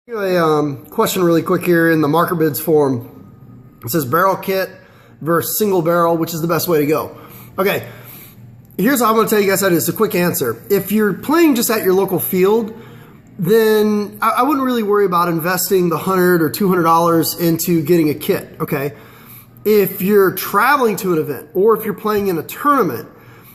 A question really quick here in the Marker Bids forum. It says barrel kit versus single barrel, which is the best way to go? Okay, here's how I'm going to tell you guys how to do this. A quick answer. If you're playing just at your local field, then I wouldn't really worry about investing the $100 or $200 into getting a kit, okay? If you're traveling to an event or if you're playing in a tournament,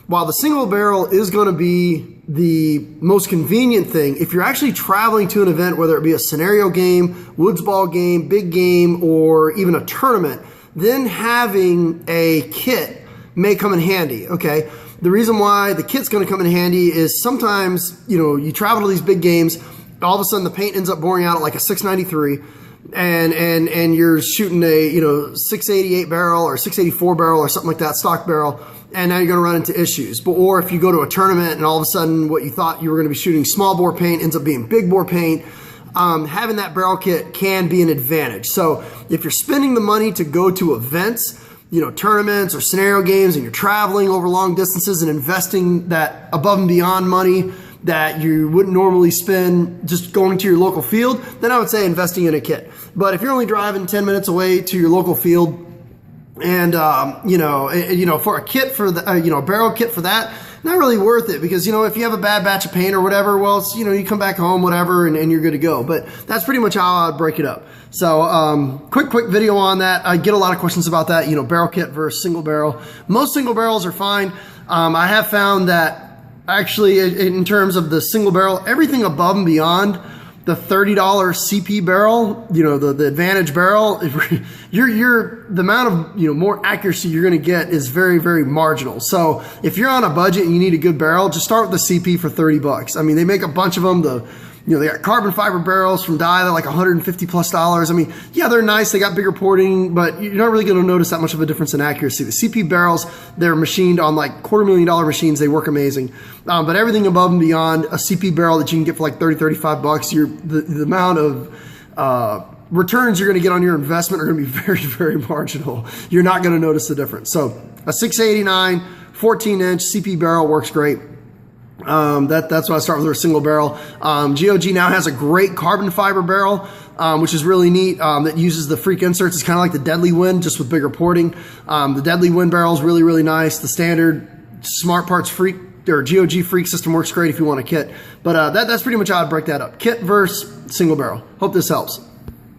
while the single barrel is going to be the most convenient thing, if you're actually traveling to an event, whether it be a scenario game, woods ball game, big game, or even a tournament, then having a kit may come in handy, okay? The reason why the kit's going to come in handy is sometimes, you travel to these big games, all of a sudden the paint ends up boring out at like a 693, and you're shooting a 688 barrel or 684 barrel or something like that, stock barrel, and now you're going to run into issues. Or if you go to a tournament and all of a sudden what you thought you were going to be shooting small bore paint ends up being big bore paint, having that barrel kit can be an advantage. So if you're spending the money to go to events, tournaments or scenario games, and you're traveling over long distances and investing that above and beyond money that you wouldn't normally spend just going to your local field, then I would say investing in a kit. But if you're only driving 10 minutes away to your local field, and for a kit for the a barrel kit for that, not really worth it, because if you have a bad batch of paint or whatever, well, you come back home, whatever, and you're good to go. But that's pretty much how I'd break it up. So quick video on that. I get a lot of questions about that, barrel kit versus single barrel. Most single barrels are fine. I have found that actually, in terms of the single barrel, everything above and beyond the $30 CP barrel, the Advantage barrel, the amount of more accuracy you're going to get is very, very marginal. So if you're on a budget and you need a good barrel, just start with the CP for 30 bucks. I mean, they make a bunch of them. They got carbon fiber barrels from Dye that are like $150+. I mean, yeah, they're nice. They got bigger porting, but you're not really going to notice that much of a difference in accuracy. The CP barrels, they're machined on like $250,000 machines. They work amazing. But everything above and beyond a CP barrel that you can get for like 30, 35 bucks, the amount of returns you're going to get on your investment are going to be very, very marginal. You're not going to notice the difference. So a 689 14-inch CP barrel works great. That's why I start with a single barrel. GOG now has a great carbon fiber barrel, which is really neat, that uses the Freak inserts. It's kind of like the Deadly Wind, just with bigger porting. The Deadly Wind barrel is really, really nice. The standard Smart Parts Freak or GOG Freak system works great if you want a kit. But that's pretty much how I'd break that up. Kit versus single barrel. Hope this helps.